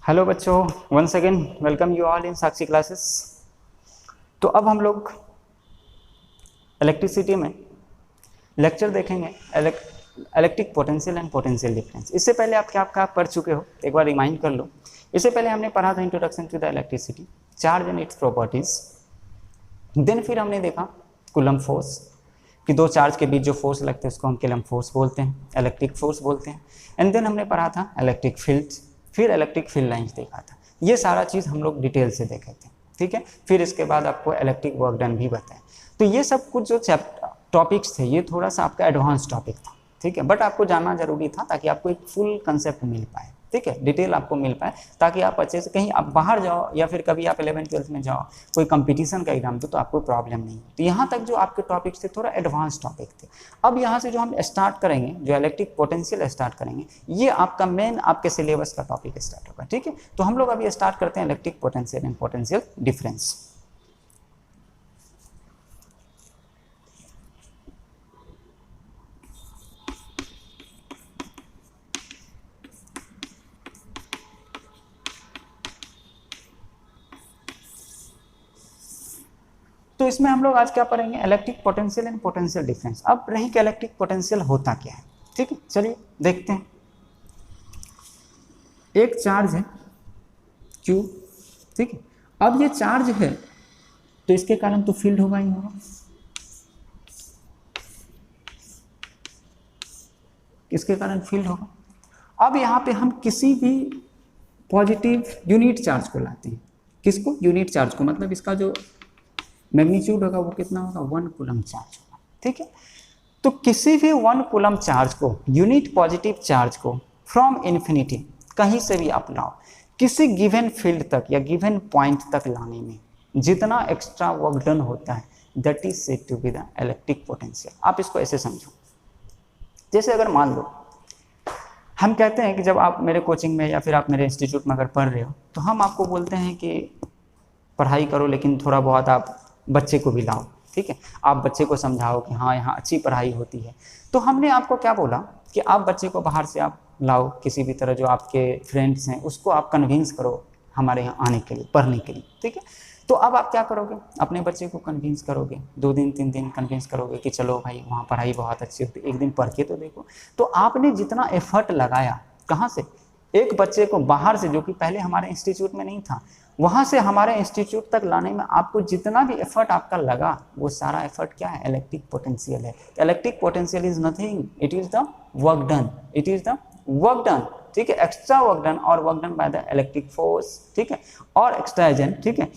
Hello बच्चों, once again welcome you all in Sakshi classes. तो अब हम लोग इलेक्ट्रिसिटी में लेक्चर देखेंगे, electric potential and potential difference. इससे पहले आप क्या पढ़ चुके हो, एक बार रिमाइंड कर लो। इससे पहले हमने पढ़ा था introduction to the electricity, charge and its properties. Then फिर हमने देखा कूलम्ब फोर्स, कि दो चार्ज के बीच जो फोर्स लगते हैं उसको हम कूलम्ब फोर्स बोलते हैं, इलेक्ट्रिक फोर्स बोलते हैं। एंड देन हमने पढ़ा था इलेक्ट्रिक फील्ड, फिर इलेक्ट्रिक फील्ड लाइंस देखा था। ये सारा चीज़ हम लोग डिटेल से देखे थे, ठीक है। फिर इसके बाद आपको इलेक्ट्रिक वर्क डन भी बताया। तो ये सब कुछ जो टॉपिक्स थे ये थोड़ा सा आपका एडवांस टॉपिक था, ठीक है, बट आपको जानना जरूरी था ताकि आपको एक फुल कंसेप्ट मिल पाए, ठीक है, डिटेल आपको मिल पाए, ताकि आप अच्छे से कहीं आप बाहर जाओ या फिर कभी आप 11th-12th में जाओ, कोई कंपटीशन का एग्जाम दो तो आपको प्रॉब्लम नहीं। तो यहाँ तक जो आपके टॉपिक्स थे थोड़ा एडवांस टॉपिक थे। अब यहाँ से जो हम स्टार्ट करेंगे, जो इलेक्ट्रिक पोटेंशियल स्टार्ट करेंगे, ये आपका मेन आपके सिलेबस का टॉपिक स्टार्ट होगा, ठीक है। तो हम लोग अभी स्टार्ट करते हैं electric potential and potential difference. तो इसमें हम लोग आज क्या पढ़ेंगे, electric potential and potential difference. अब रही कि इलेक्ट्रिक पोटेंशियल होता क्या है, ठीक है, चलिए देखते हैं। एक चार्ज है Q, ठीक है। अब ये चार्ज है तो इसके कारण तो फील्ड होगा ही होगा। इसके कारण फील्ड होगा। अब यहाँ पे हम किसी भी पॉजिटिव यूनिट चार्ज को लाते हैं। किसको? यूनिट चार्ज को, मतलब इसका जो मैग्नीट्यूड होगा वो कितना होगा, 1 कूलम्ब चार्ज होगा, ठीक है। तो किसी भी 1 कूलम्ब चार्ज को, यूनिट पॉजिटिव चार्ज को फ्रॉम इन्फिनिटी, कहीं से भी आप लाओ, किसी गिवन फील्ड तक या गिवन पॉइंट तक लाने में जितना एक्स्ट्रा वर्क डन होता है, that is said to be the electric potential. आप इसको ऐसे समझो, जैसे अगर मान लो हम कहते हैं कि जब आप मेरे कोचिंग में या फिर आप मेरे इंस्टीट्यूट में अगर पढ़ रहे हो तो हम आपको बोलते हैं कि पढ़ाई करो लेकिन थोड़ा बहुत आप बच्चे को भी लाओ, ठीक है। आप बच्चे को समझाओ कि हाँ यहाँ अच्छी पढ़ाई होती है। तो हमने आपको क्या बोला कि आप बच्चे को बाहर से आप लाओ, किसी भी तरह जो आपके फ्रेंड्स हैं उसको आप कन्विंस करो हमारे यहाँ आने के लिए, पढ़ने के लिए, ठीक है। तो अब आप क्या करोगे, अपने बच्चे को कन्विंस करोगे, 2 दिन 3 दिन कन्विंस करोगे कि चलो भाई वहाँ पढ़ाई बहुत अच्छी होती है, एक दिन पढ़ के तो देखो। तो आपने जितना एफर्ट लगाया, कहाँ से, एक बच्चे को बाहर से, जो कि पहले हमारे इंस्टीट्यूट में नहीं था, वहाँ से हमारे इंस्टीट्यूट तक लाने में आपको जितना भी एफर्ट आपका लगा, वो सारा एफर्ट क्या है, इलेक्ट्रिक पोटेंशियल है। Electric potential is nothing, it is the work done, it is the work done, ठीक है, एक्स्ट्रा वर्क डन और work done by the electric force, ठीक है, और एक्स्ट्रा एजेंट, ठीक है,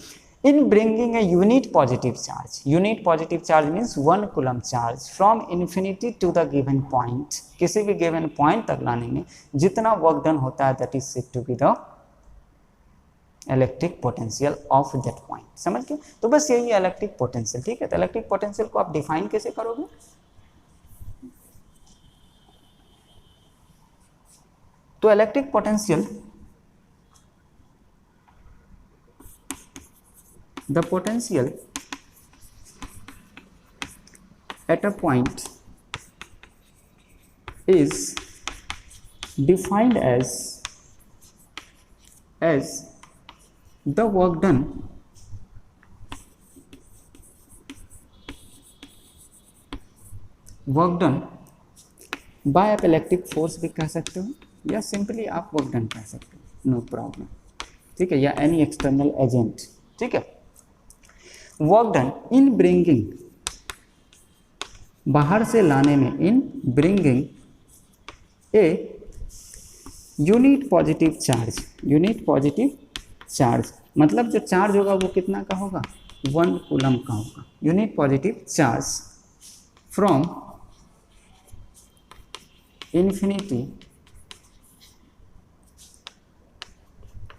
in bringing a unit positive charge. Unit positive charge means 1 coulomb charge from infinity to the given point. किसी भी given point तक लाने में जितना work done होता है, that is said to be the electric potential of that point. समझ गए? तो बस यही है electric potential, ठीक है। तो electric potential को आप define कैसे करोगे? तो electric potential, the potential at a point is defined as the work done by आप इलेक्ट्रिक फोर्स भी कह सकते हो या सिंपली आप वर्क डन कह सकते हो, नो प्रॉब्लम, ठीक है, या एनी एक्सटर्नल एजेंट, ठीक है। वर्क डन इन ब्रिंगिंग, बाहर से लाने में, इन bringing a unit positive charge, unit positive charge मतलब जो चार्ज होगा वो कितना का होगा, 1 कूलम्ब का होगा। Unit positive charge from infinity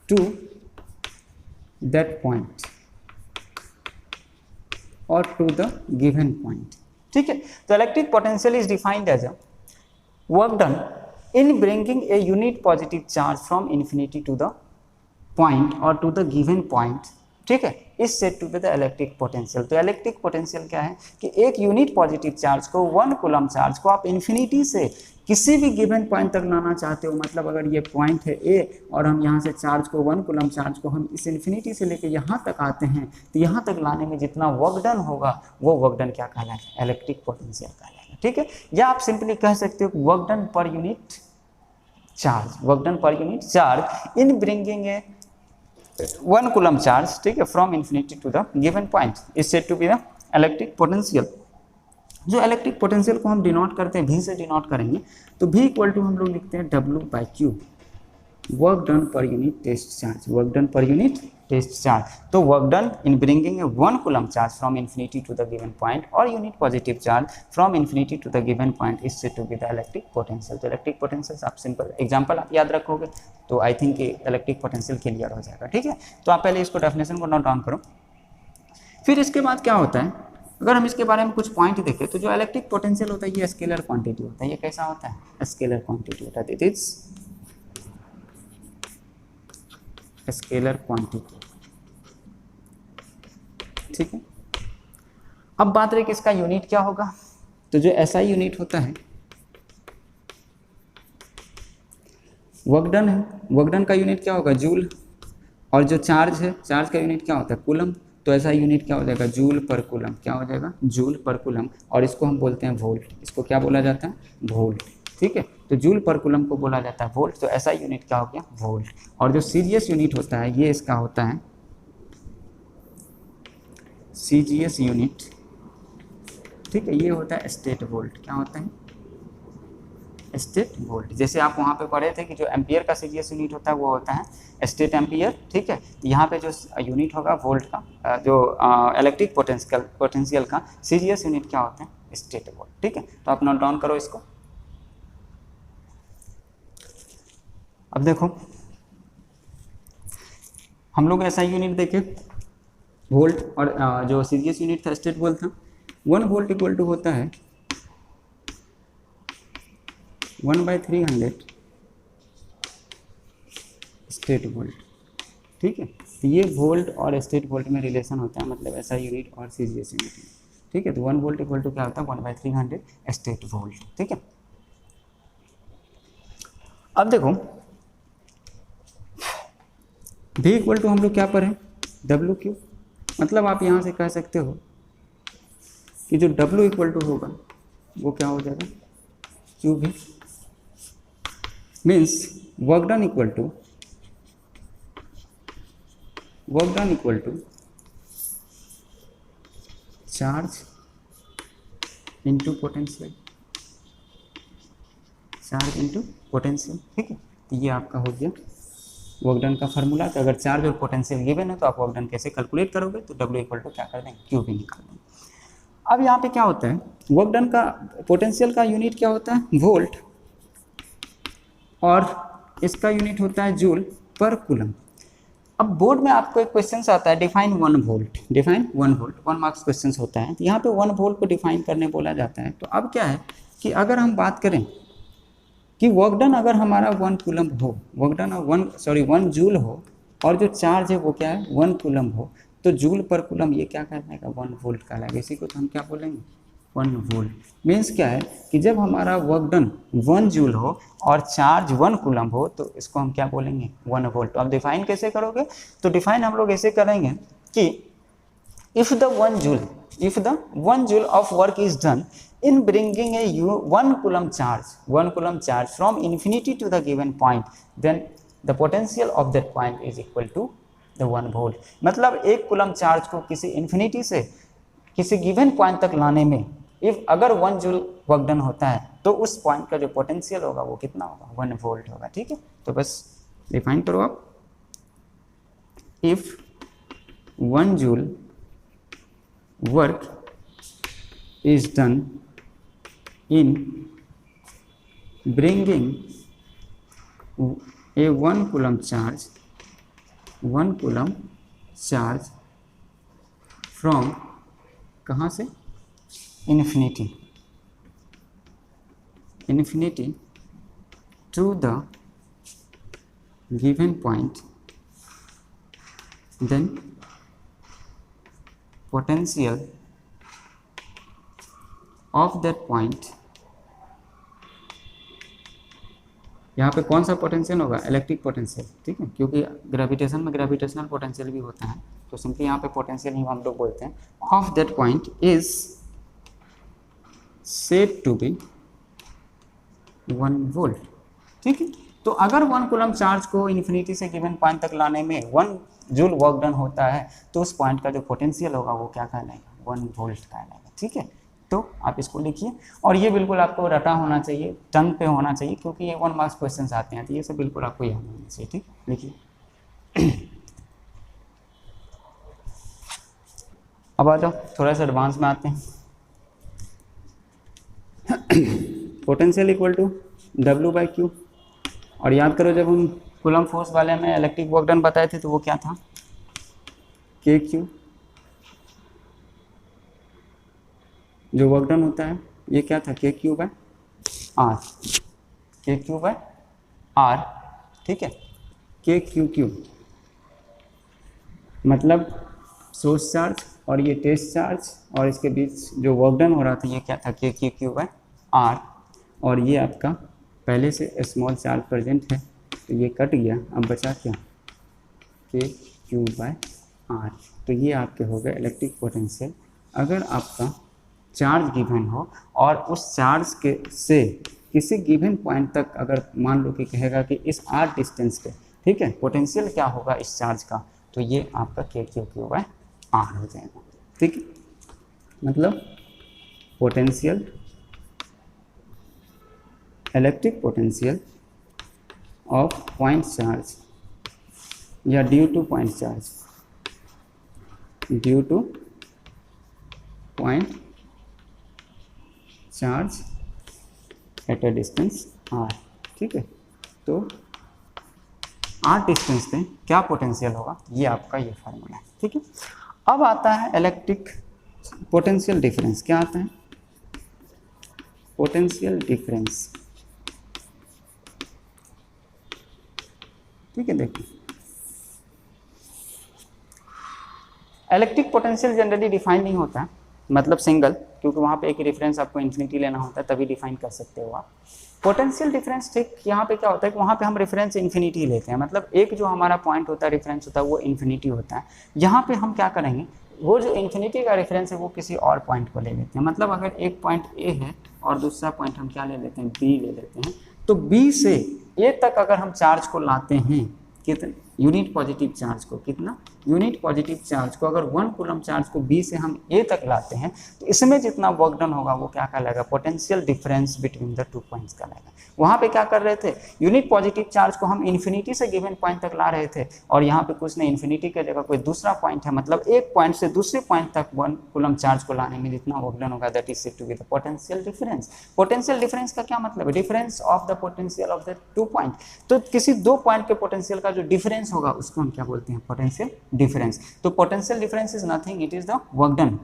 to that point और टू द गिवन पॉइंट, ठीक है। तो electric potential is defined as a work done in bringing a unit positive charge from infinity to the point और to the given point, ठीक है, is said to be the electric potential. तो electric potential क्या है कि एक unit positive charge को 1 coulomb charge को आप इन्फिनिटी से किसी भी गिवन पॉइंट तक लाना चाहते हो, मतलब अगर ये पॉइंट है ए और हम यहाँ से चार्ज को 1 कूलम चार्ज को हम इस इन्फिनिटी से लेके यहाँ तक आते हैं, तो यहाँ तक लाने में जितना वर्क डन होगा वो वर्क डन क्या कहलाएगा, इलेक्ट्रिक पोटेंशियल कहलाएगा। ठीक है, या आप सिंपली कह सकते हो वर्क डन पर यूनिट चार्ज, वर्क डन पर unit charge in bringing a 1 coulomb charge, ठीक है, from infinity to the given point is said to be the electric potential. जो इलेक्ट्रिक पोटेंशियल को हम डिनोट करते हैं, V से डिनोट करेंगे, तो V इक्वल टू हम लोग लिखते हैं W/Q, वर्क डन पर unit test charge, work done पर यूनिट टेस्ट चार्ज। तो work done in bringing a 1 coulomb charge from infinity to the given point और unit positive charge from infinity to the given point is said to be the electric potential. तो electric potential आप simple example आप याद रखोगे तो I think electric potential clear हो जाएगा। ठीक है, तो आप पहले इसको डेफिनेशन को नोट डाउन करो। फिर इसके बाद क्या होता है, अगर हम इसके बारे में कुछ पॉइंट देखें तो जो इलेक्ट्रिक पोटेंशियल होता है ये स्केलर क्वांटिटी होता है। ये कैसा होता है, स्केलर क्वांटिटी होता है, इट इज स्केलर क्वांटिटी। ठीक है, अब बात रही कि इसका यूनिट क्या होगा, तो जो एसआई यूनिट होता है वर्क डन है, वर्क डन का यूनिट क्या होगा, जूल, और जो चार्ज है, चार्ज का यूनिट क्या होता है, कूलम, तो ऐसा यूनिट क्या हो जाएगा, जूल पर कूलम, क्या हो जाएगा, जूल पर कूलम, और इसको हम बोलते हैं वोल्ट, इसको क्या बोला जाता है, वोल्ट। ठीक है, तो जूल पर कूलम को बोला जाता है वोल्ट, तो ऐसा यूनिट क्या हो गया, वोल्ट। और जो सीजीएस यूनिट होता है ये इसका होता है सीजीएस यूनिट, ठीक है, ये होता है स्टेट वोल्ट, क्या होता है, स्टेट वोल्ट। जैसे आप वहाँ पे पढ़े थे कि जो एम्पियर का सीजीएस यूनिट होता है वो होता है स्टेट एम्पियर। ठीक है, यहाँ पे जो यूनिट होगा वोल्ट का, जो इलेक्ट्रिक पोटेंशियल का सीजीएस यूनिट क्या होता है, स्टेट वोल्ट। ठीक है, तो आप नोट डाउन करो इसको। अब देखो हम लोग ऐसा यूनिट देखे वोल्ट, और जो सीजीएस यूनिट था स्टेट वोल्ट था। 1 वोल्ट इक्वल टू होता है 1/300 स्टेट वोल्ट। ठीक है, तो ये वोल्ट और स्टेट वोल्ट में रिलेशन होता है, मतलब ऐसा यूनिट और सीजीएस यूनिट में। ठीक है, तो 1 वोल्ट इक्वल टू क्या होता है, 1/300 स्टेट वोल्ट। ठीक है, अब देखो V इक्वल टू हम लोग क्या पर है, WQ, मतलब आप यहाँ से कह सकते हो कि जो W इक्वल टू होगा वो क्या हो जाएगा, QV, means work done equal to charge into potential, charge into potential. ठीक है, तो ये आपका हो गया वर्क डन का फार्मूला। तो अगर चार्ज और पोटेंशियल गिवन है तो आप वर्क डन कैसे कैलकुलेट करोगे, तो W इक्वल टू क्या कर देंगे, QV निकाल देंगे। अब यहाँ पे क्या होता है, वर्क डन का पोटेंशियल का यूनिट क्या होता है, वोल्ट, और इसका यूनिट होता है जूल पर कूलम। अब बोर्ड में आपको एक क्वेश्चन आता है define 1 volt, define 1 volt, 1 marks question होता है। तो यहाँ पे 1 वोल्ट को डिफाइन करने बोला जाता है। तो अब क्या है कि अगर हम बात करें कि वर्क डन अगर हमारा 1 कूलम हो, वर्क डन 1 जूल हो, और जो चार्ज है वो क्या है, 1 कूलम हो, तो जूल पर कूलम ये क्या कहलाएगा, 1 वोल्ट कहलाएगा। इसी को तो हम क्या बोलेंगे, 1 वोल्ट। मीन्स क्या है कि जब हमारा वर्क डन 1 जूल हो और चार्ज 1 कूलम हो तो इसको हम क्या बोलेंगे, 1 वोल्ट। तो आप डिफाइन कैसे करोगे, तो डिफाइन हम लोग ऐसे करेंगे कि if the 1 joule of work is done in bringing a 1 coulomb charge from infinity to the given point, then the potential of that point is equal to the 1 volt। मतलब 1 coulomb charge को किसी infinity से किसी given point तक लाने में if अगर 1 joule work done होता है तो उस पॉइंट का जो पोटेंशियल होगा वो कितना होगा, 1 वोल्ट होगा। ठीक है, तो बस डिफाइन करो आप, if 1 joule work is done in bringing a 1 coulomb charge from कहाँ से, infinity to the given point, then potential of that point, यहाँ पे कौन सा पोटेंशियल होगा, इलेक्ट्रिक पोटेंशियल, ठीक है, क्योंकि ग्रेविटेशन में ग्रेविटेशनल पोटेंशियल भी होता है, तो सिंपली यहाँ पे पोटेंशियल ही हम लोग बोलते हैं, of that point is said to be 1 volt, ठीक है। तो अगर 1 कूलम चार्ज को इन्फिनिटी से गिवन पॉइंट तक लाने में 1 जूल वर्क डन होता है, तो उस पॉइंट का जो पोटेंशियल होगा वो क्या कहलाएगा, 1 वोल्ट कहलाएगा, ठीक है। तो आप इसको लिखिए, और ये बिल्कुल आपको रटा होना चाहिए, टंग पे होना चाहिए, क्योंकि ये 1 मार्क्स क्वेश्चन आते हैं, तो ये सब बिल्कुल आपको याद होना चाहिए, ठीक, लिखिए। अब आ जाओ थोड़ा सा एडवांस में आते हैं। पोटेंशियल इक्वल टू W/Q, और याद करो जब हम कूलम फोर्स वाले में इलेक्ट्रिक वर्क डन बताए थे तो वो क्या था, KQ, जो वर्क डन होता है ये क्या था, KQ/R, KQ/R, ठीक है, KQQ मतलब सोर्स चार्ज और ये टेस्ट चार्ज, और इसके बीच जो वर्क डन हो रहा था ये क्या था, KQQ/R, और ये आपका पहले से स्मॉल चार्ज प्रेजेंट है तो ये कट गया, अब बचा क्या, KQ/R, तो ये आपके हो गए इलेक्ट्रिक पोटेंशियल। अगर आपका चार्ज गिवन हो और उस चार्ज के से किसी गिवन पॉइंट तक अगर मान लो कि कहेगा कि इस R डिस्टेंस पे, ठीक है, पोटेंशियल क्या होगा इस चार्ज का, तो ये आपका KQQ/R हो जाएगा, ठीक है। मतलब potential, electric potential of point charge या due to point charge, due to point charge at a distance R, ठीक है। तो R डिस्टेंस पे क्या पोटेंशियल होगा, ये आपका ये फार्मूला है, ठीक है। अब आता है इलेक्ट्रिक पोटेंशियल डिफरेंस, क्या आता है, पोटेंशियल डिफरेंस, ठीक है। देखिए इलेक्ट्रिक पोटेंशियल जनरली डिफाइन नहीं होता, मतलब सिंगल, क्योंकि वहाँ पे एक रेफरेंस आपको इन्फिनिटी लेना होता है तभी डिफाइन कर सकते हो आप। पोटेंशियल डिफरेंस, ठीक, यहाँ पे क्या होता है कि वहाँ पे हम रेफरेंस इन्फिनिटी लेते हैं, मतलब एक जो हमारा पॉइंट होता है, रेफरेंस होता है, वो इन्फिनिटी होता है। यहाँ पे हम क्या करेंगे, वो जो इन्फिनिटी का रेफरेंस है वो किसी और पॉइंट को ले लेते हैं, मतलब अगर एक पॉइंट A है और दूसरा पॉइंट हम क्या ले लेते हैं, B ले लेते हैं, तो B से A तक अगर हम चार्ज को लाते हैं, कितने यूनिट पॉजिटिव चार्ज को, कितना यूनिट पॉजिटिव चार्ज को, अगर 1 कूलम चार्ज को B से हम A तक लाते हैं, तो इसमें जितना वर्क डन होगा वो क्या कहलाएगा, potential difference between the 2 points कहलाएगा। वहाँ पे क्या कर रहे थे, यूनिट पॉजिटिव चार्ज को हम इन्फिनिटी से गिवन पॉइंट तक ला रहे थे, और यहाँ पे कुछ नहीं, इन्फिनिटी की जगह कोई दूसरा पॉइंट है, मतलब एक पॉइंट से दूसरे पॉइंट तक 1 कूलम चार्ज को लाने में जितना वर्क डन होगा, that is said to be the potential difference. Potential difference का क्या मतलब है, difference of the potential of the 2 point. तो किसी 2 पॉइंट के पोटेंशियल का जो डिफरेंस होगा उसको हम क्या बोलते हैं, पोटेंशियल डिफरेंस। तो potential difference is nothing, it is the work done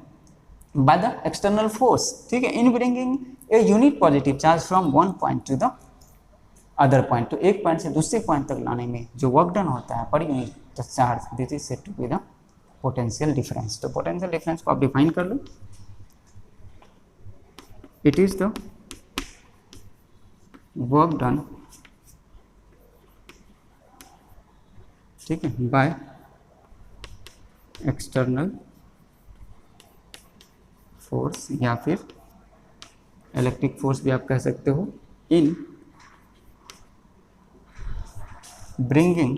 by the external force, ठीक है, in bringing a unit positive charge from one point to the other point। तो एक पॉइंट से दूसरे पॉइंट तक लाने में जो वर्क डन होता है per unit charge, this is said to be the potential difference. तो पोटेंशियल डिफरेंस को आप डिफाइन कर लो, it is the work done, ठीक है, बाय एक्सटर्नल फोर्स, या फिर इलेक्ट्रिक फोर्स भी आप कह सकते हो, in bringing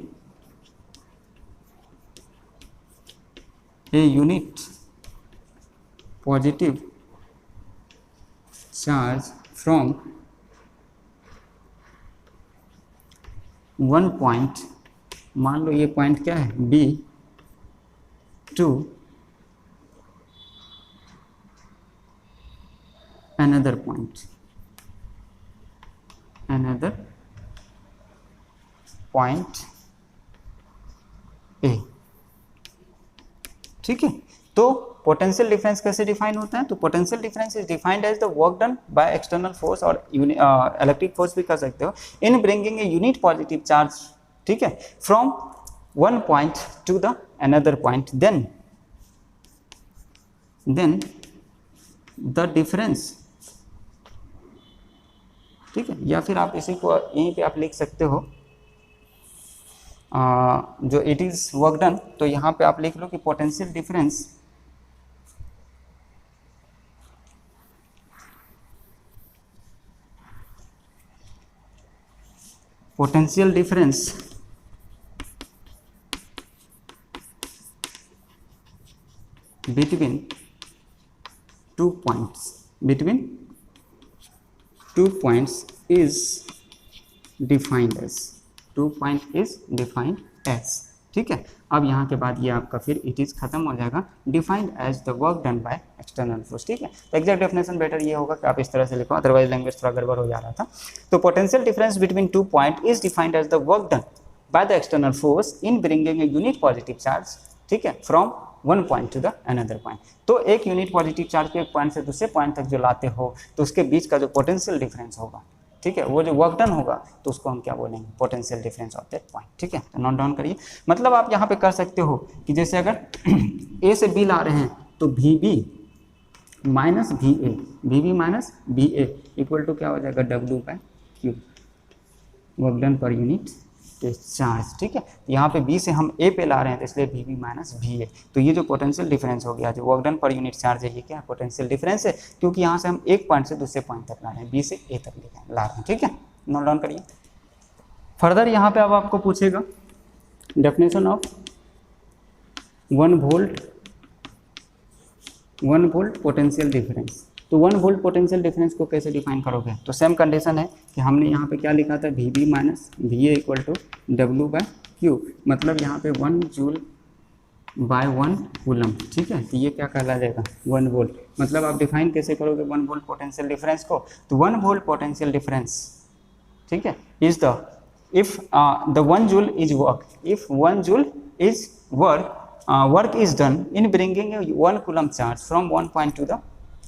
a unit positive charge from 1 point, मान लो ये पॉइंट क्या है, B, to another point, another point A, ठीक है। तो पोटेंशियल डिफरेंस कैसे डिफाइन होता है, तो potential difference is defined as the work done by external force, और इलेक्ट्रिक फोर्स भी कर सकते हो, in bringing a unit positive charge, ठीक है, from 1 point to the another point, then then the difference, ठीक है, या फिर आप इसी को यहीं पे आप लिख सकते हो जो इट इज वर्क डन, तो यहाँ पे आप लिख लो कि potential difference between 2 points is defined as, ठीक है। अब यहाँ के बाद ये आपका फिर इट इज खत्म हो जाएगा, defined as the work done by external force, ठीक है। तो एग्जैक्ट डेफिनेशन बेटर ये होगा कि आप इस तरह से लिखो, अदरवाइज लैंग्वेज थोड़ा गड़बड़ हो जा रहा था। तो potential difference between 2 point is defined as the work done by the external force in bringing a unit positive charge, ठीक है, from one point to the another point. तो एक यूनिट पॉजिटिव चार्ज को एक पॉइंट से दूसरे point तक जो लाते हो, तो उसके बीच का जो पोटेंशियल डिफरेंस होगा, ठीक है, वो जो वर्क डन होगा, तो उसको हम क्या बोलेंगे, potential difference of that point, ठीक है। तो नोट डाउन करिए। मतलब आप यहाँ पे कर सकते हो कि जैसे अगर ए से बी ला रहे हैं तो V B minus B A equal to क्या हो जाएगा, W/Q, वर्क डन पर यूनिट चार्ज, ठीक है। यहाँ पे बी से हम ए पे ला रहे हैं, तो इसलिए V B minus V A. तो ये जो पोटेंशियल डिफरेंस हो गया, जो वर्क डन पर यूनिट चार्ज है, ये क्या पोटेंशियल डिफरेंस है, क्योंकि यहाँ से हम एक पॉइंट से दूसरे पॉइंट तक ला रहे हैं, बी से ए तक ला रहे हैं, ठीक है। नोट डाउन करिए। फर्दर यहाँ पे अब आपको पूछेगा definition of 1 volt potential difference. तो 1 वोल्ट पोटेंशियल डिफरेंस को कैसे डिफाइन करोगे, तो सेम कंडीशन है कि हमने यहाँ पे क्या लिखा था, V B minus V A equal to W/Q, मतलब यहाँ पे 1 जूल बाय 1 कूलम, ठीक है। तो ये क्या कहला जाएगा, 1 वोल्ट। मतलब आप डिफाइन कैसे करोगे 1 वोल्ट पोटेंशियल डिफरेंस को, तो 1 वोल्ट पोटेंशियल डिफरेंस, ठीक है, is the if the 1 joule is work, if 1 joule is work is done in bringing a 1 coulomb charge from one point to the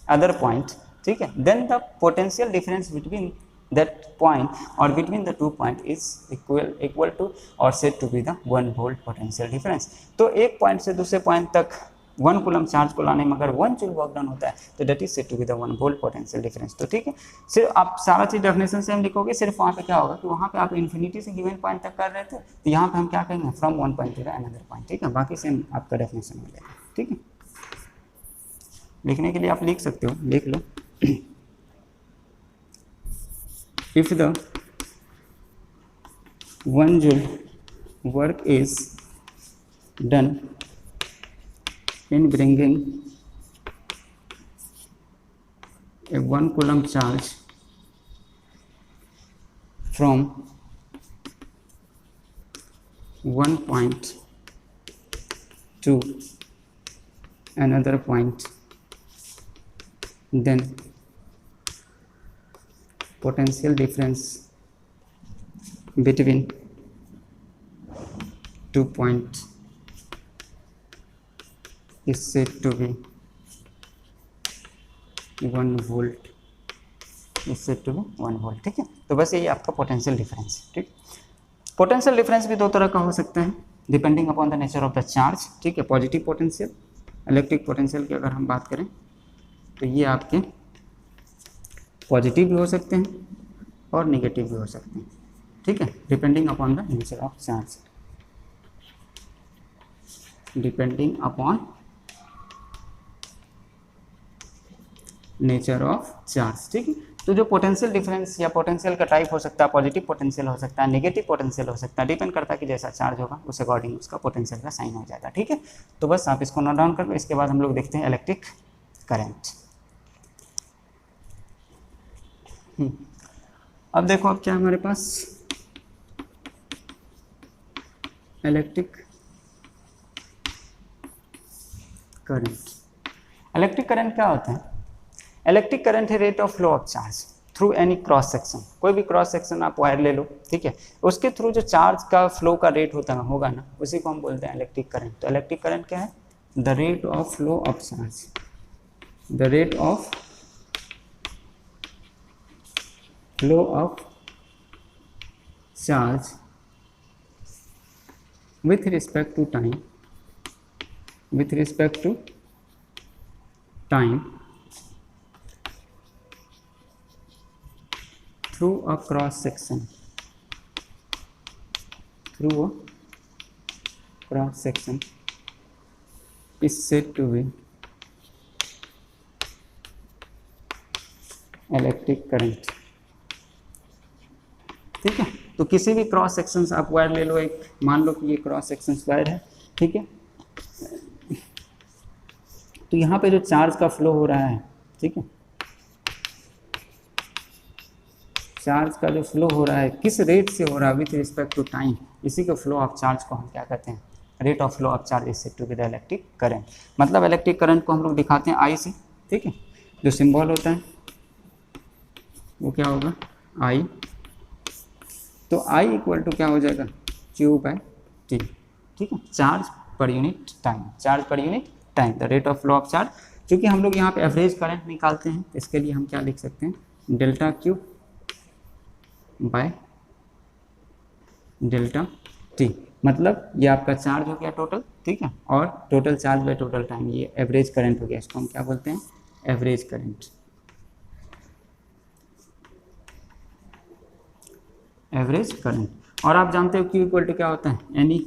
other point, ठीक है, then the potential difference between that point or between the 2 point is equal to or said to be the 1 volt potential difference। तो एक point से दूसरे point तक 1 coulomb charge को लाने में अगर 1 जूल वर्क डन होता है, तो that is said to be the 1 volt potential difference. तो ठीक है, सिर्फ आप सारा चीज डेफिनेशन से हम लिखोगे, सिर्फ वहाँ पे क्या होगा कि वहाँ पे आप इन्फिनिटी से गिवन पॉइंट तक कर रहे थे, तो यहाँ पे हम क्या कहेंगे, from 1 point to the another point, ठीक है। बाकी सेम आपका डेफिनेशन हो जाएगा, ठीक है। लिखने के लिए आप लिख सकते हो, लिख लो, if the 1 joule work is done in bringing a 1 coulomb charge from one point to another point, then potential difference between 2 points is said to be 1 volt, is said to be 1 volt, ठीक है। तो बस यही आपका potential difference है, ठीक। Potential difference भी दो तरह का हो सकता है, depending upon the nature of the charge, ठीक है। पॉजिटिव पोटेंशियल, इलेक्ट्रिक पोटेंशियल की अगर हम बात करें तो ये आपके पॉजिटिव भी हो सकते हैं और निगेटिव भी हो सकते हैं, ठीक है, depending upon the nature of charge, depending upon nature of charge, ठीक है। तो जो पोटेंशियल डिफरेंस या पोटेंशियल का टाइप हो सकता है, पॉजिटिव पोटेंशियल हो सकता है, नेगेटिव पोटेंशियल हो सकता है, डिपेंड करता है कि जैसा चार्ज होगा उस अकॉर्डिंग उसका पोटेंशियल का साइन हो जाएगा, ठीक है। तो बस आप इसको नोट डाउन कर लो। इसके बाद हम लोग देखते हैं इलेक्ट्रिक करंट। अब देखो, अब क्या हमारे पास इलेक्ट्रिक करंट। इलेक्ट्रिक करंट क्या होता है? इलेक्ट्रिक करंट है rate of flow of charge through any cross section. कोई भी क्रॉस सेक्शन आप वायर ले लो, ठीक है, उसके थ्रू जो चार्ज का फ्लो का रेट होगा ना, उसी को हम बोलते हैं इलेक्ट्रिक करंट। तो इलेक्ट्रिक करंट क्या है? The rate of flow of charge, the rate of flow of charge with respect to time, with respect to time through a cross section, through a cross section is said to be electric current. ठीक है, तो किसी भी cross section आप wire ले लो, एक मान लो कि ये क्रॉस सेक्शन वायर है, ठीक है, तो यहाँ पे जो चार्ज का फ्लो हो रहा है, ठीक है, चार्ज का जो फ्लो हो रहा है किस रेट से हो रहा है विथ रिस्पेक्ट टू टाइम, इसी का फ्लो ऑफ चार्ज को हम क्या कहते हैं, rate of flow of charge is said to be the electric current. मतलब इलेक्ट्रिक करंट को हम लोग दिखाते हैं आई से, ठीक है, जो सिंबल होता है वो क्या होगा, आई, तो आई इक्वल टू क्या हो जाएगा, क्यू बाय टी, ठीक है, चार्ज पर यूनिट टाइम, चार्ज पर unit time, the rate of flow of charge. क्योंकि हम लोग यहाँ पे एवरेज करंट निकालते हैं, इसके लिए हम क्या लिख सकते हैं, delta Q by delta T, मतलब ये आपका चार्ज हो गया टोटल, ठीक है, और total charge by total time, ये एवरेज करंट हो गया, इसको हम क्या बोलते हैं, एवरेज करंट, एवरेज करंट। और आप जानते हो Q इक्वल टू क्या होता है, NE,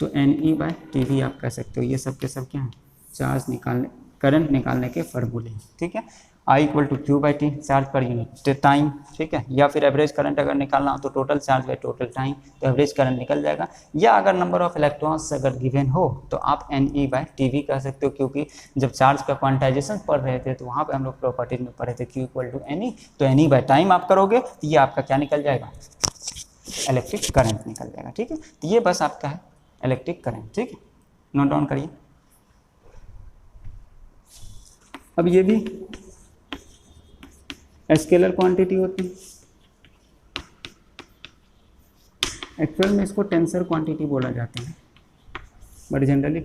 तो NE बाय टी भी आप कह सकते हो, ये सब के सब क्या है, चार्ज निकालने, करंट निकालने के फॉर्मूले, ठीक है। I equal to Q by T, charge पर यूनिट टाइम, ठीक है, या फिर एवरेज करंट अगर निकालना हो तो total charge by total time, तो एवरेज करंट निकल जाएगा। या अगर नंबर ऑफ इलेक्ट्रॉन्स अगर गिवन हो तो आप NE बाय टी भी कह सकते हो, क्योंकि जब चार्ज का क्वांटाइजेशन पढ़ रहे थे तो वहाँ पे हम लोग प्रॉपर्टीज में पढ़े थे Q इक्वल टू NE, तो NE बाय टाइम आप करोगे तो ये आपका क्या निकल जाएगा, इलेक्ट्रिक करंट निकल जाएगा, ठीक है। तो ये बस आपका है इलेक्ट्रिक करंट, ठीक है, नोट डाउन करिए। अब ये भी स्केलर क्वांटिटी होती है, एक्चुअल में इसको टेंसर क्वांटिटी बोला जाता है, बट जनरली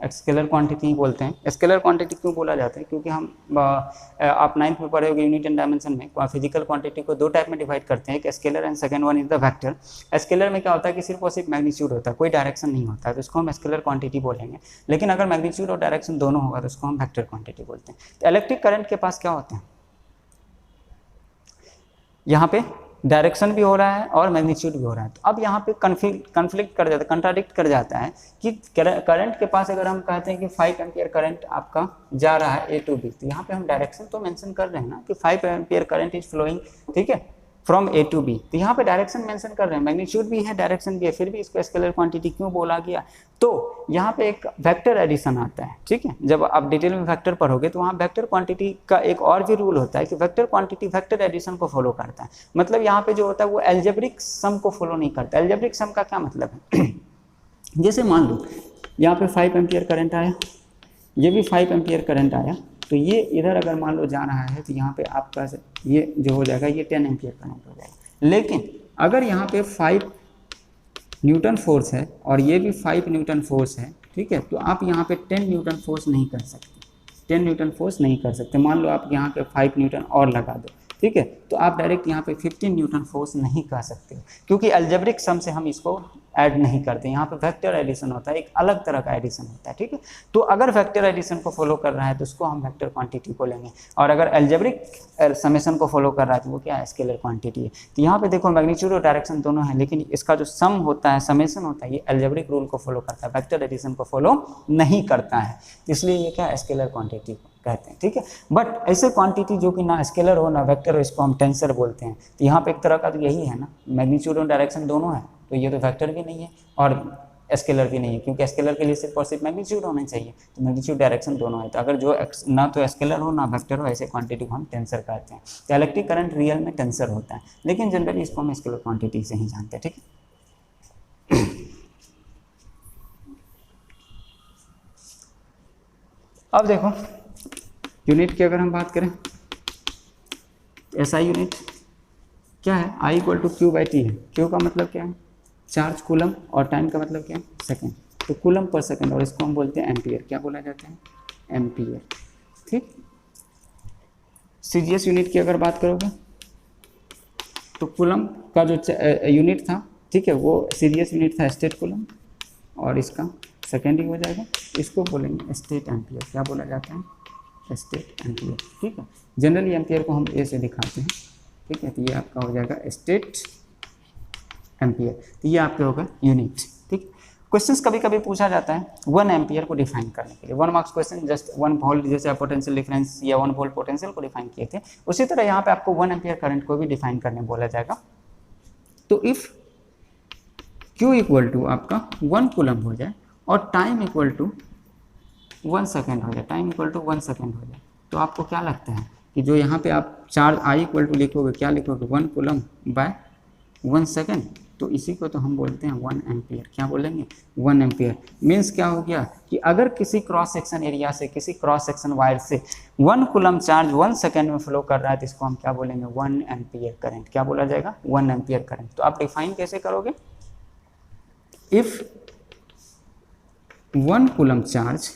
स्केलर क्वांटिटी ही बोलते हैं। स्केलर क्वांटिटी क्यों बोला जाता है, क्योंकि हम आप 9th में पढ़े होंगे यूनिट एंड डायमेंशन में, फिजिकल क्वांटिटी को दो टाइप में डिवाइड करते हैं, एक scalar and second one is the vector. Scalar में क्या होता है कि सिर्फ और सिर्फ मैग्नीट्यूड होता है, कोई डायरेक्शन नहीं होता है, तो इसको हम स्केलर क्वांटिटी बोलेंगे। लेकिन अगर मैग्नीट्यूड और डायरेक्शन दोनों होगा तो उसको हम वेक्टर क्वांटिटी बोलते हैं। तो इलेक्ट्रिक करंट के पास क्या होते हैं, यहाँ पे डायरेक्शन भी हो रहा है और मैग्नीट्यूड भी हो रहा है, तो अब यहाँ पे कन्फ्लिक्ट कर जाता है, कंट्राडिक्ट कर जाता है कि करंट के पास अगर हम कहते हैं कि 5 एम्पियर करंट आपका जा रहा है A टू B, तो यहाँ पे हम डायरेक्शन तो मेंशन कर रहे हैं ना कि 5 एम्पियर करंट इज फ्लोइंग, ठीक है, फ्रॉम A टू B, तो यहाँ पे डायरेक्शन मेंशन कर रहे हैं, मैग्नीट्यूड भी है, डायरेक्शन भी है, फिर भी इसको स्केलर क्वांटिटी क्यों बोला गया, तो यहाँ पे एक वेक्टर एडिशन आता है, ठीक है। जब आप डिटेल में वेक्टर पढ़ोगे तो वहाँ वेक्टर क्वांटिटी का एक और भी रूल होता है कि वेक्टर क्वांटिटी वेक्टर एडिशन को फॉलो करता है। मतलब यहाँ पे जो होता है वो एल्जेब्रिक सम को फॉलो नहीं करता। एल्जेब्रिक सम का क्या मतलब है, जैसे मान लो यहाँ पे 5 एम्पियर करंट आया, ये भी 5 एम्पियर करंट आया, तो ये इधर अगर मान लो जा रहा है तो यहाँ पे आपका ये जो हो जाएगा ये 10 एम्पियर करंट हो जाएगा। लेकिन अगर यहाँ पे 5 न्यूटन फोर्स है और ये भी 5 न्यूटन फोर्स है, ठीक है, तो आप यहाँ पे 10 न्यूटन फोर्स नहीं कर सकते, 10 न्यूटन फोर्स नहीं कर सकते। मान लो आप यहाँ पे 5 न्यूटन और लगा दो, ठीक है, तो आप डायरेक्ट यहाँ पे 15 न्यूटन फोर्स नहीं कर सकते हो, क्योंकि एल्जेब्रिक सम से हम इसको ऐड नहीं करते। यहाँ पे वेक्टर एडिशन होता है, एक अलग तरह का एडिशन होता है, ठीक है। तो अगर वेक्टर एडिशन को फॉलो कर रहा है तो उसको हम वेक्टर क्वांटिटी को लेंगे, और अगर एल्जेब्रिक समेशन को फॉलो कर रहा है तो वो क्या है, स्केलर क्वांटिटी है। तो यहाँ पे देखो मैग्नीट्यूड और डायरेक्शन दोनों है, लेकिन इसका जो सम होता है, समेशन होता है, ये एल्जेब्रिक रूल को फॉलो करता है, वेक्टर एडिशन को फॉलो नहीं करता है, इसलिए ये क्या है, स्केलर क्वांटिटी कहते हैं, ठीक है। बट ऐसे क्वांटिटी जो कि ना स्केलर हो ना वेक्टर हो, इसको हम टेंसर बोलते हैं। तो यहाँ पे एक तरह का तो यही है ना, मैग्नीट्यूड और डायरेक्शन दोनों है, तो ये तो वेक्टर भी नहीं है और स्केलर भी नहीं है, क्योंकि स्केलर के लिए सिर्फ और सिर्फ मैग्नीट्यूड होना चाहिए, तो मैग्नीट्यूड डायरेक्शन दोनों है। तो अगर जो ना तो स्केलर हो ना वेक्टर हो, ऐसे क्वांटिटी को हम टेंसर कहते हैं। तो इलेक्ट्रिक करंट रियल में टेंसर होता है, लेकिन जनरली इसको हम स्केलर क्वांटिटी से ही जानते हैं, ठीक है। अब देखो यूनिट की अगर हम बात करें, एसआई यूनिट क्या है, I equal to Q by T है। क्यू का मतलब क्या है, चार्ज कूलम, और टाइम का मतलब क्या है, सेकेंड, तो कूलम पर सेकेंड, और इसको हम बोलते हैं एम्पियर। क्या बोला जाता है, एम्पियर, ठीक। सीजीएस यूनिट की अगर बात करोगे तो कूलम का जो यूनिट था, ठीक है, वो सीजीएस यूनिट था स्टेट कूलम, और इसका सेकेंड ही हो जाएगा। इसको बोलेंगे स्टेट एम्पियर। क्या बोला जाता है? State ampere. ठीक है, जनरली एम्पियर को हम ए से दिखाते हैं। ठीक है, तो ये आपका हो जाएगा स्टेट एम्पियर। तो ये आपके होगा यूनिट। ठीक, क्वेश्चंस कभी कभी पूछा जाता है 1 एम्पियर को डिफाइन करने के लिए। 1 मार्क्स क्वेश्चन जस्ट 1 वोल्ट, जैसे आप पोटेंशियल डिफरेंस या 1 वोल्ट पोटेंशियल को डिफाइन किए थे, उसी तरह यहाँ पे आपको 1 एम्पियर करंट को भी डिफाइन करने बोला जाएगा। तो इफ Q इक्वल टू आपका 1 कूलम हो जाए और टाइम इक्वल टू 1 सेकेंड हो जाए, टाइम इक्वल टू 1 सेकेंड हो जाए, तो आपको क्या लगता है कि जो यहाँ पे आप चार्ज I इक्वल टू लिखोगे, क्या लिखोगे? 1 कूलम बाय 1 सेकेंड। तो इसी को तो हम बोलते हैं 1 एम्पियर। क्या बोलेंगे? 1 एम्पियर। मीन्स क्या हो गया कि अगर किसी क्रॉस सेक्शन एरिया से, किसी क्रॉस सेक्शन वायर से 1 कूलम चार्ज 1 सेकेंड में फ्लो कर रहा है, तो इसको हम क्या बोलेंगे? 1 एम्पियर करंट। क्या बोला जाएगा? 1 एम्पियर करंट। तो आप डिफाइन कैसे करोगे? If 1 coulomb charge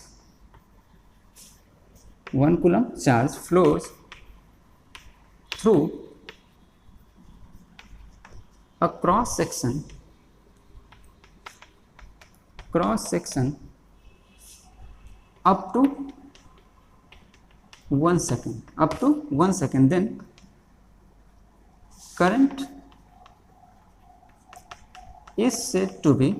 flows through a cross section up to 1 second, then current is said to be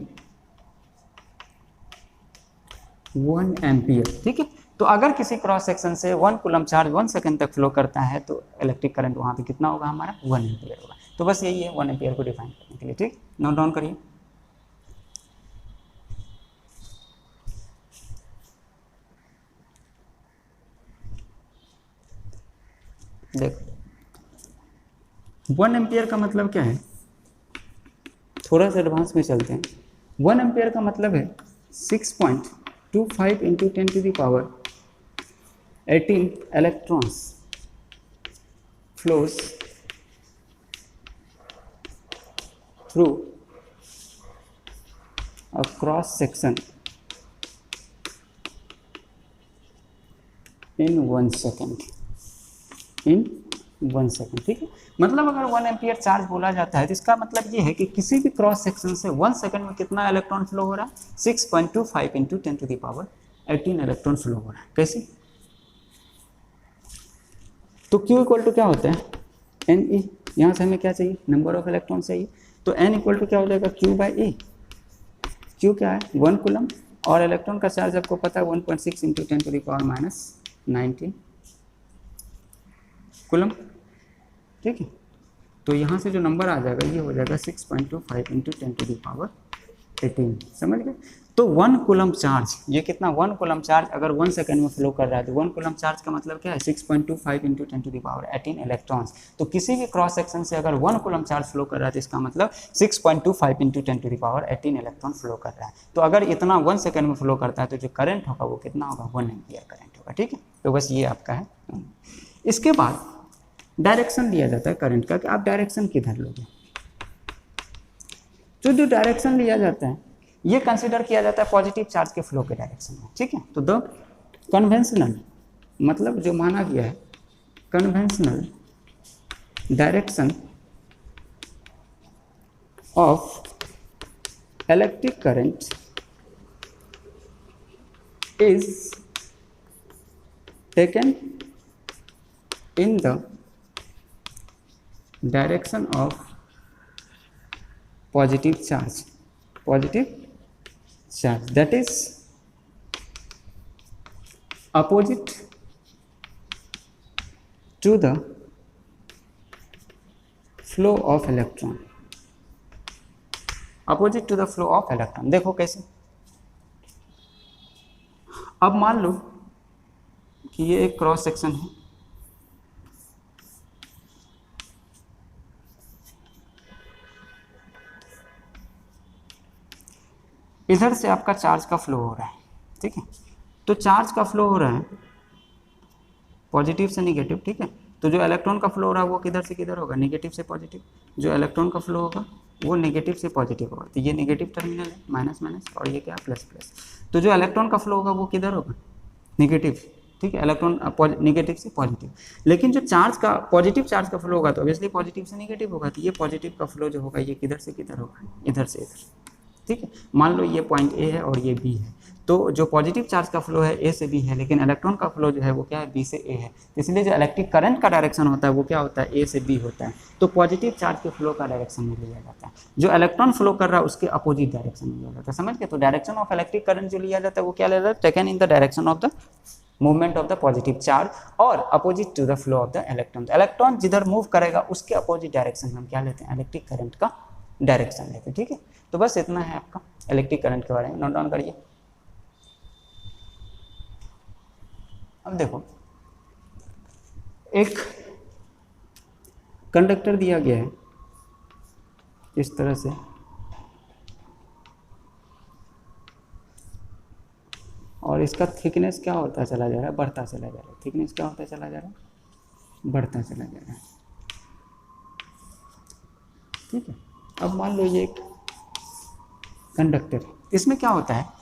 1 ampere. ठीक है, तो अगर किसी क्रॉस सेक्शन से 1 कूलम चार्ज 1 सेकंड तक फ्लो करता है तो इलेक्ट्रिक करंट वहाँ पे कितना होगा? हमारा 1 एम्पियर होगा। तो बस यही है 1 एम्पियर को डिफाइन करने के लिए। ठीक, नोट डाउन करिए। देखो 1 एम्पियर का मतलब क्या है, थोड़ा सा एडवांस में चलते हैं। 1 एम्पियर का मतलब है 6.25 into 10 to the power 18 electrons flows through a cross section in 1 second। ठीक है, मतलब अगर 1 एम्पियर चार्ज बोला जाता है तो इसका मतलब ये है कि किसी भी क्रॉस सेक्शन से 1 सेकंड में कितना इलेक्ट्रॉन फ्लो हो रहा है? 6.25 into 10 to the power 18 electron flow हो रहा है। कैसे? तो Q इक्वल टू क्या होता है? NE। यहाँ से हमें क्या चाहिए? नंबर ऑफ इलेक्ट्रॉन चाहिए। तो N इक्वल टू क्या हो जाएगा? Q by E। Q क्या है? 1 कूलम, और इलेक्ट्रॉन का चार्ज आपको पता है 1.6 into 10 to the power minus 19 coulomb. ठीक है, तो यहाँ से जो नंबर आ जाएगा ये हो जाएगा 6.25 इंटू 10 टू द पावर 18। समझ गए? तो 1 कूलम चार्ज, ये कितना? 1 कूलम चार्ज अगर 1 सेकंड में फ्लो कर रहा है तो 1 कूलम चार्ज का मतलब क्या है? 6.25 into 10 to the power 18 electrons. तो किसी भी क्रॉस सेक्शन से अगर 1 कूलम चार्ज फ्लो कर रहा है तो इसका मतलब 6.25 into 10 to the power 18 electron flow कर रहा है। तो अगर इतना 1 सेकंड में फ्लो करता है तो जो करंट होगा वो कितना होगा? 1 एम्पियर करंट होगा। ठीक है, तो बस ये आपका है। इसके बाद डायरेक्शन लिया जाता है करंट का कि आप डायरेक्शन किधर लोगे। तो जो डायरेक्शन लिया जाता है ये कंसीडर किया जाता है पॉजिटिव चार्ज के फ्लो के डायरेक्शन में। ठीक है, तो द कन्वेंशनल, मतलब जो माना गया है conventional direction of electric current is taken in the direction of positive charge, that is opposite to the flow of electron, opposite to the flow of electron। देखो कैसे, अब मान लो कि ये एक क्रॉस सेक्शन है, इधर से आपका चार्ज का फ्लो हो रहा है। ठीक है, तो चार्ज का फ्लो हो रहा है पॉजिटिव से निगेटिव। ठीक है, तो जो इलेक्ट्रॉन का फ्लो हो रहा है वो किधर से किधर होगा? निगेटिव से पॉजिटिव। जो इलेक्ट्रॉन का फ्लो होगा वो नेगेटिव से पॉजिटिव होगा। तो ये नेगेटिव टर्मिनल है, माइनस माइनस, और ये क्या? Plus plus. तो जो इलेक्ट्रॉन का फ्लो होगा वो किधर होगा? नेगेटिव। ठीक है, इलेक्ट्रॉन नेगेटिव से पॉजिटिव। लेकिन जो चार्ज का पॉजिटिव चार्ज का फ्लो होगा तो ऑब्वियसली पॉजिटिव से नेगेटिव होगा। तो ये पॉजिटिव का फ्लो जो होगा ये किधर से किधर होगा? इधर से इधर। ठीक है। मान लो ये पॉइंट ए है और ये बी है, तो जो पॉजिटिव चार्ज का फ्लो है ए से बी है, लेकिन इलेक्ट्रॉन का फ्लो जो है वो क्या है, बी से ए है। इसलिए जो इलेक्ट्रिक करंट का डायरेक्शन होता है वो क्या होता है, ए से बी होता है। तो पॉजिटिव चार्ज के फ्लो का डायरेक्शन में लिया जाता है, जो इलेक्ट्रॉन फ्लो कर रहा है उसके अपोजिट डायरेक्शन में लिया जाता है। समझ गए? तो डायरेक्शन ऑफ इलेक्ट्रिक करंट जो लिया जाता है वो क्या लिया जाता है, taken in the direction of the movement of the positive charge और opposite to the flow of the electron. Electron जिधर मूव करेगा उसके अपोजिट डायरेक्शन में हम क्या लेते हैं, इलेक्ट्रिक करंट का डायरेक्शन लेते हैं। ठीक है, तो बस इतना है आपका इलेक्ट्रिक करंट के बारे में, नोट डाउन करिए। अब देखो, एक कंडक्टर दिया गया है इस तरह से, और इसका थिकनेस क्या होता चला जा रहा है, बढ़ता चला जा रहा है। थिकनेस क्या होता चला जा रहा है, बढ़ता चला जा रहा है। ठीक है, अब मान लो ये एक कंडक्टर है, इसमें क्या होता है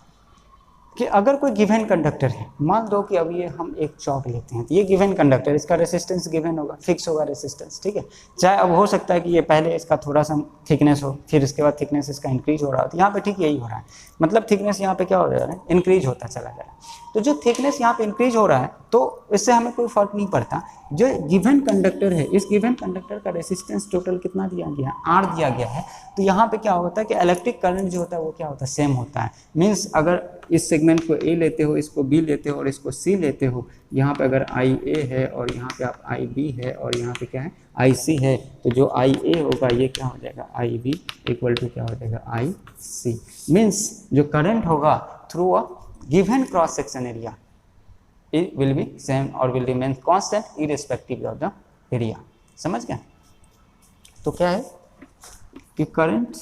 कि अगर कोई गिवन कंडक्टर है, मान दो कि अब ये हम एक चौक लेते हैं, तो ये गिवन कंडक्टर, इसका रेसिस्टेंस गिवन होगा, फिक्स होगा रेसिस्टेंस। ठीक है, चाहे अब हो सकता है कि ये पहले इसका थोड़ा सा थिकनेस हो, फिर इसके बाद थिकनेस इसका इंक्रीज हो रहा हो, तो यहाँ पे ठीक यही हो रहा है, मतलब थिकनेस यहाँ पे क्या हो जा रहा है, इंक्रीज होता चला जा रहा है। तो जो थिकनेस यहाँ पे इंक्रीज हो रहा है तो इससे हमें कोई फर्क नहीं पड़ता। जो गिवन कंडक्टर है, इस गिवन कंडक्टर का रेसिस्टेंस टोटल कितना दिया गया है, आर दिया गया है। तो यहाँ पे क्या होता है कि इलेक्ट्रिक करंट जो होता है वो क्या होता है, सेम होता है। मीन्स अगर इस सेगमेंट को ए लेते हो, इसको बी लेते हो और इसको सी लेते हो, यहाँ पे अगर आई ए है और यहाँ पे आप आई बी है और यहाँ पे क्या है, आई सी है, तो जो आई ए होगा ये क्या हो जाएगा, आई बी इक्वल टू क्या हो जाएगा, आई सी। मीन्स जो करंट होगा through a given cross section area it will be same or will remain constant irrespective of the area। समझ गए? तो क्या है कि current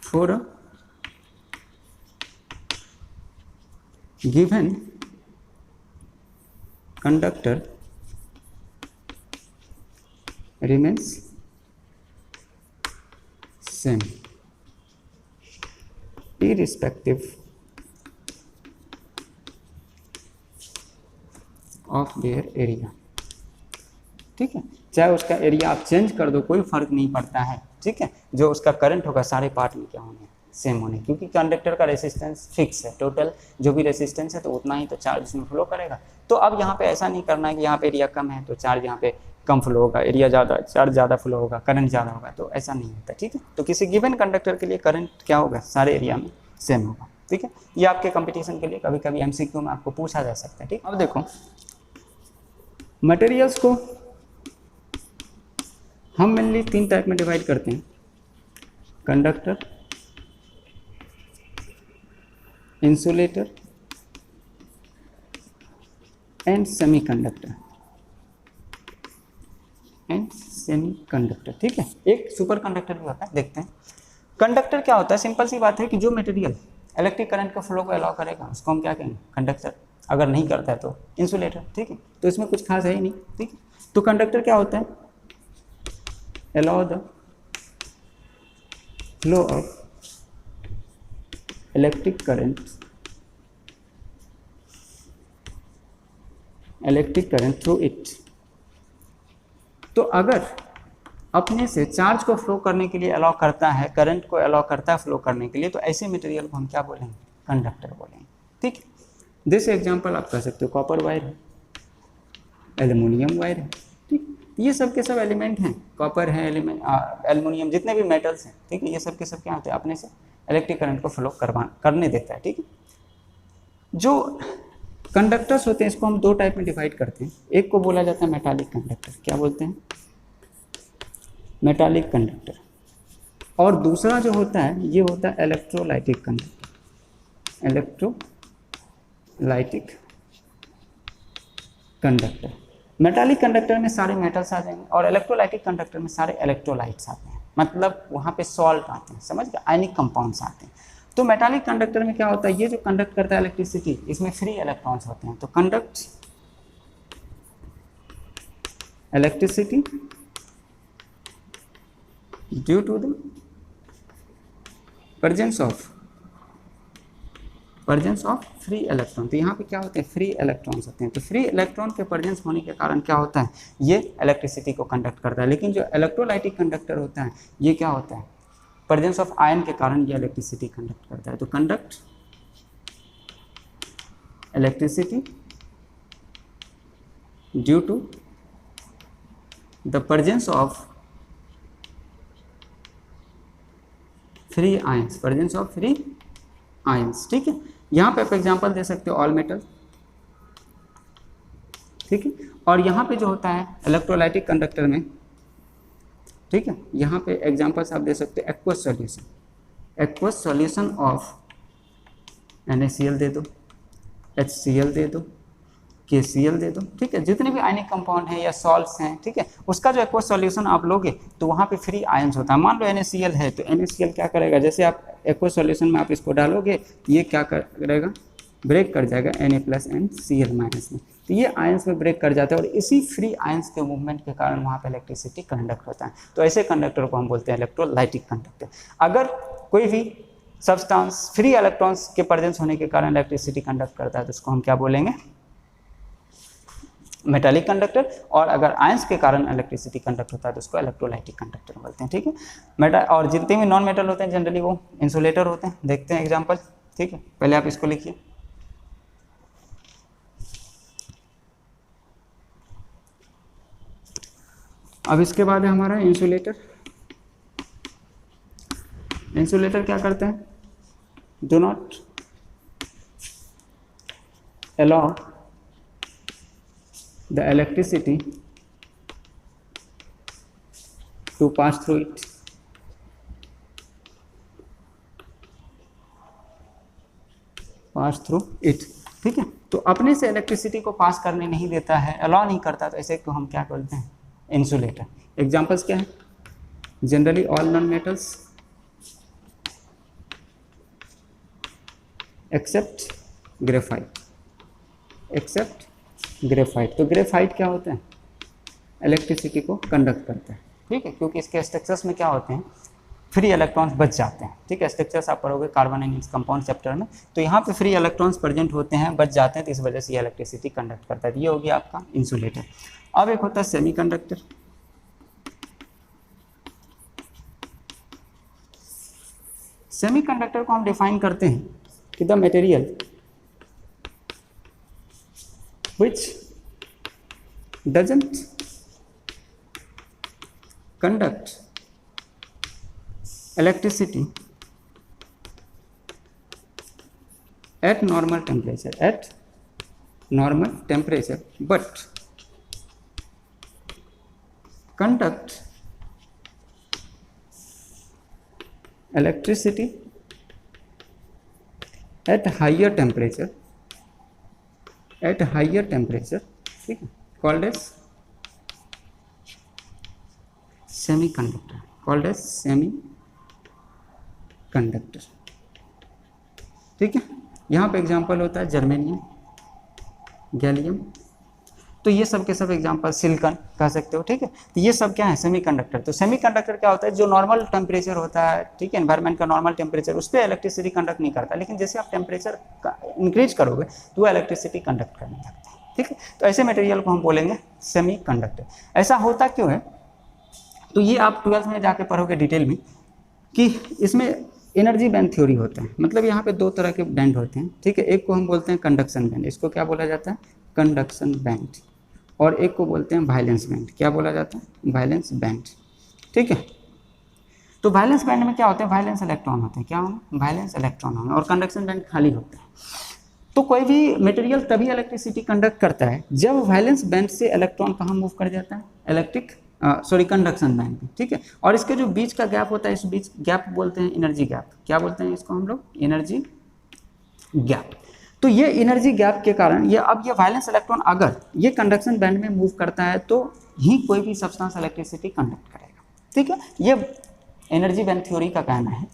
for a given conductor remains same irrespective of their area. ठीक है, चाहे उसका एरिया आप चेंज कर दो कोई फर्क नहीं पड़ता है। ठीक है, जो उसका करंट होगा सारे पार्ट में क्या होने, सेम होने, क्योंकि कंडक्टर का रेसिस्टेंस फिक्स है, टोटल जो भी रेसिस्टेंस है तो उतना ही तो चार्ज उसमें फ्लो करेगा। तो अब यहाँ पे ऐसा नहीं करना है कि यहाँ पे एरिया कम है तो चार्ज यहाँ पे कम फ्लो होगा, एरिया ज़्यादा चार्ज ज़्यादा फ्लो होगा, करंट ज़्यादा होगा, तो ऐसा नहीं होता। ठीक है, तो किसी गिवन कंडक्टर के लिए करंट क्या होगा, सारे एरिया में सेम होगा। ठीक है, ये आपके कंपटीशन के लिए कभी कभी MCQ में आपको पूछा जा सकता है। ठीक, अब देखो मटेरियल्स को हम मेनली 3 टाइप में डिवाइड करते हैं, कंडक्टर, इंसुलेटर एंड सेमीकंडक्टर ठीक है, एक सुपर कंडक्टर भी होता है, देखते हैं। कंडक्टर क्या होता है, सिंपल सी बात है कि जो मटेरियल इलेक्ट्रिक करंट का फ्लो को अलाउ करेगा उसको हम क्या कहेंगे, कंडक्टर। अगर नहीं करता है तो इंसुलेटर। ठीक है, तो इसमें कुछ खास है ही नहीं। ठीक है, तो कंडक्टर क्या होता है, allow the flow of electric current through it. तो अगर अपने से चार्ज को फ्लो करने के लिए अलाउ करता है, करंट को अलाउ करता है फ्लो करने के लिए, तो ऐसे मटेरियल को हम क्या बोलेंगे, कंडक्टर बोलेंगे। ठीक है, जैसे एग्जांपल आप कह सकते हो कॉपर वायर है, एल्युमिनियम वायर है। ठीक, ये सब के सब एलिमेंट हैं, कॉपर है, एल्युमिनियम, जितने भी मेटल्स हैं। ठीक है, ये सब के सब क्या होते हैं, अपने से इलेक्ट्रिक करंट को फ्लो करने देता है। ठीक है, जो कंडक्टर्स होते हैं इसको हम 2 टाइप में डिवाइड करते हैं। एक को बोला जाता है मेटालिक कंडक्टर, क्या बोलते हैं, मेटालिक कंडक्टर, और दूसरा जो होता है ये होता है electrolytic conductor, electrolytic conductor. Metallic conductor में सारे मेटल्स आ जाएंगे और इलेक्ट्रोलाइटिक कंडक्टर में सारे इलेक्ट्रोलाइट्स आते हैं, मतलब वहाँ पे सॉल्ट आते हैं, समझ गए, आयनिक कंपाउंड्स आते हैं। तो मेटालिक कंडक्टर में क्या होता है, ये जो कंडक्ट करता है इलेक्ट्रिसिटी, इसमें फ्री इलेक्ट्रॉन्स होते हैं। तो conduct electricity due to the presence of free electron. तो यहाँ पे क्या होते हैं, फ्री इलेक्ट्रॉन्स होते हैं। तो फ्री इलेक्ट्रॉन के प्रेजेंस होने के कारण क्या होता है, ये इलेक्ट्रिसिटी को कंडक्ट करता है। लेकिन जो इलेक्ट्रोलाइटिक कंडक्टर होता है ये क्या होता है, प्रेजेंस ऑफ आयन के कारण ये इलेक्ट्रिसिटी कंडक्ट करता है। तो conduct electricity due to the presence of free ions, presence of free ions. ठीक है, यहाँ पे आप एग्जांपल दे सकते हो ऑल मेटल। ठीक है, और यहाँ पे जो होता है इलेक्ट्रोलाइटिक कंडक्टर में, ठीक है, यहाँ पे एग्जांपल्स आप दे सकते हो aqueous solution, aqueous solution of NaCl दे दो, HCl दे दो, KCl दे दो। ठीक है, जितने भी आयनिक कंपाउंड हैं या सॉल्ट्स हैं, ठीक है, उसका जो एक्वस सॉल्यूशन आप लोगे तो वहाँ पे फ्री आयंस होता है। मान लो NaCl है तो NaCl क्या करेगा, जैसे आप एक्वस सॉल्यूशन में आप इसको डालोगे तो ये क्या करेगा, ब्रेक कर जाएगा Na+NCl- में, तो ये आयंस में ब्रेक कर जाता है और इसी फ्री आयंस के मूवमेंट के कारण वहाँ पे इलेक्ट्रिसिटी कंडक्ट होता है। तो ऐसे कंडक्टर को हम बोलते हैं इलेक्ट्रोलाइटिक कंडक्टर। अगर कोई भी सब्सटेंस फ्री इलेक्ट्रॉन्स के प्रेजेंस होने के कारण इलेक्ट्रिसिटी कंडक्ट करता है तो उसको हम क्या बोलेंगे, मेटालिक कंडक्टर। और अगर आयंस के कारण इलेक्ट्रिसिटी कंडक्ट होता है तो उसको इलेक्ट्रोलाइटिक कंडक्टर बोलते हैं। ठीक है, मेटल और जितने भी नॉन मेटल होते हैं जनरली वो इंसुलेटर होते हैं। देखते हैं एग्जांपल। ठीक है, पहले आप इसको लिखिए। अब इसके बाद है हमारा इंसुलेटर। इंसुलेटर क्या करते हैं, do not allow the electricity to pass through it, ठीक है, तो अपने से इलेक्ट्रिसिटी को पास करने नहीं देता है, अलाउ नहीं करता, तो ऐसे को हम क्या बोलते हैं, इंसुलेटर। एग्जांपल्स क्या है, generally all non metals except graphite, except graphite. तो ग्रेफाइट क्या होता है, इलेक्ट्रिसिटी को कंडक्ट करता है। ठीक है, क्योंकि इसके स्ट्रक्चर्स में क्या होते हैं, फ्री इलेक्ट्रॉन्स बच जाते हैं। ठीक है, स्ट्रक्चर्स आप पढ़ोगे कार्बन एंड कंपाउंड चैप्टर में, तो यहाँ पे फ्री इलेक्ट्रॉन्स प्रेजेंट होते हैं, बच जाते हैं, तो इस वजह से ये इलेक्ट्रिसिटी कंडक्ट करता है। ये हो गया आपका इंसुलेटर। अब एक होता है सेमीकंडक्टर। सेमीकंडक्टर को हम डिफाइन करते हैं कि the material which doesn't conduct electricity at normal temperature, but conduct electricity at higher temperature, ठीक है, called as semiconductor, ठीक है। यहाँ पे एग्जांपल होता है जर्मेनियम, गैलियम, तो ये सब के सब एग्जांपल, सिलिकॉन कह सकते हो। ठीक है, तो ये सब क्या है, सेमीकंडक्टर। तो सेमीकंडक्टर क्या होता है, जो नॉर्मल टेम्परेचर होता है, ठीक है, एनवायरनमेंट का नॉर्मल टेम्परेचर, उस पर इलेक्ट्रिसिटी कंडक्ट नहीं करता, लेकिन जैसे आप टेम्परेचर इंक्रीज करोगे तो वो इलेक्ट्रिसिटी कंडक्ट करने लगता है। ठीक है, तो ऐसे मटेरियल को हम बोलेंगे सेमीकंडक्टर। ऐसा होता क्यों है, तो ये आप 12th में जाके पढ़ोगे डिटेल में कि इसमें एनर्जी बैंड थ्योरी होता है। मतलब यहाँ पे दो तरह के बैंड होते हैं। ठीक है, एक को हम बोलते हैं कंडक्शन बैंड, इसको क्या बोला जाता है, कंडक्शन बैंड, और एक को बोलते हैं वायलेंस बैंड। क्या बोला जाता है, वायलेंस बैंड। ठीक है, तो वायलेंस बैंड में क्या होते हैं, वायलेंस इलेक्ट्रॉन होते हैं। क्या होंगे, वायलेंस इलेक्ट्रॉन होंगे, और कंडक्शन बैंड खाली होता है। तो कोई भी मटेरियल तभी इलेक्ट्रिसिटी कंडक्ट करता है जब वायलेंस बैंड से इलेक्ट्रॉन कहाँ मूव कर जाता है, कंडक्शन बैंड पे। ठीक है, और इसके जो बीच का गैप होता है, इस बीच गैप बोलते हैं एनर्जी गैप। क्या बोलते हैं इसको हम लोग, एनर्जी गैप। तो ये एनर्जी गैप के कारण ये वायलेंस इलेक्ट्रॉन अगर ये कंडक्शन बैंड में मूव करता है तो ही कोई भी सब्सटेंस इलेक्ट्रिसिटी कंडक्ट करेगा। ठीक है, ये एनर्जी बैंड थ्योरी का कहना है।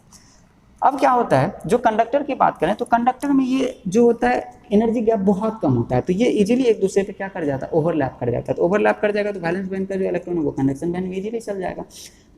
अब क्या होता है, जो कंडक्टर की बात करें तो कंडक्टर में ये जो होता है एनर्जी गैप बहुत कम होता है, तो ये इजीली एक दूसरे पे क्या कर जाता है, ओवरलैप कर जाता है। तो ओवरलैप कर जाएगा तो वैलेंस बैंड का जो इलेक्ट्रॉन है वो कंडक्शन बैंड में इजीली चल जाएगा।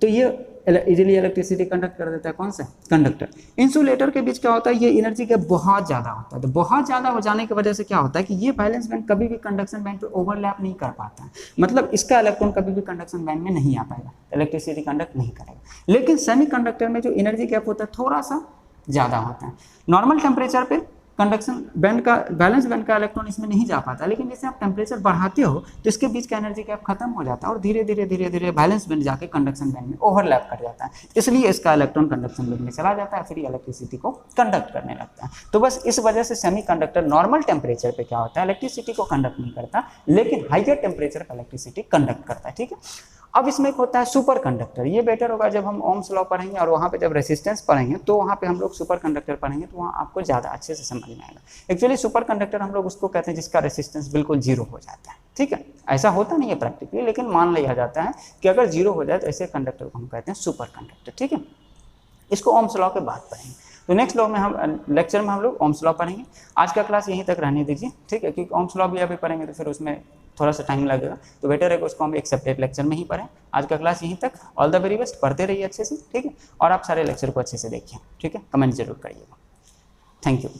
तो ये इजीली इलेक्ट्रिसिटी कंडक्ट कर देता है, कौन सा कंडक्टर। इंसुलेटर के बीच क्या होता है, ये एनर्जी गैप बहुत ज़्यादा होता है, तो बहुत ज़्यादा हो जाने की वजह से क्या होता है कि ये वैलेंस बैंड कभी भी कंडक्शन बैंड पे ओवरलैप नहीं कर पाता है, मतलब इसका इलेक्ट्रॉन कभी भी कंडक्शन बैंड में नहीं आ पाएगा, इलेक्ट्रिसिटी कंडक्ट नहीं करेगा। लेकिन सेमीकंडक्टर में जो एनर्जी गैप होता है थोड़ा सा ज़्यादा होता है। नॉर्मल टेम्परेचर पे कंडक्शन बैंड का, वैलेंस बैंड का इलेक्ट्रॉन इसमें नहीं जा पाता, लेकिन जैसे आप टेम्परेचर बढ़ाते हो तो इसके बीच का एनर्जी गैप खत्म हो जाता है और धीरे धीरे धीरे धीरे वैलेंस बैंड जाके कंडक्शन बैंड में ओवरलैप कर जाता है, इसलिए इसका इलेक्ट्रॉन कंडक्शन बैंड में चला जाता है, फिर इलेक्ट्रिसिटी को कंडक्ट करने लगता है। तो बस इस वजह से सेमीकंडक्टर नॉर्मल टेम्परेचर पे क्या होता है, इलेक्ट्रिसिटी को कंडक्ट नहीं करता, लेकिन हाइयर टेम्परेचर पर इलेक्ट्रिसिटी कंडक्ट करता है, ठीक है। अब इसमें एक होता है सुपर कंडक्टर, ये बेटर होगा जब हम ओम्स लॉ पढ़ेंगे और वहाँ पे जब रेसिस्टेंस पढ़ेंगे तो वहाँ पे हम लोग सुपर कंडक्टर पढ़ेंगे, तो वहाँ आपको ज़्यादा अच्छे से समझ में आएगा। एक्चुअली सुपर कंडक्टर हम लोग उसको कहते हैं जिसका रेसिस्टेंस बिल्कुल जीरो हो जाता है, ठीक है। ऐसा होता नहीं है प्रैक्टिकली, लेकिन मान लिया जाता है कि अगर जीरो हो जाए तो ऐसे कंडक्टर को हम कहते हैं सुपर कंडक्टर, ठीक है। इसको ओम्स लॉ के बाद पढ़ेंगे, तो नेक्स्ट लॉ में हम लेक्चर में हम लोग ओम्स लॉ पढ़ेंगे। आज का क्लास यहीं तक रहने दीजिए, ठीक है, क्योंकि ओम्स लॉ भी अभी पढ़ेंगे तो फिर उसमें थोड़ा सा टाइम लगेगा, तो बेटर है कि उसको हम एक सेपरेट लेक्चर में ही पढ़ें। आज का क्लास यहीं तक, ऑल द वेरी बेस्ट, पढ़ते रहिए अच्छे से, ठीक है, और आप सारे लेक्चर को अच्छे से देखिए, ठीक है, कमेंट जरूर करिएगा। Thank you.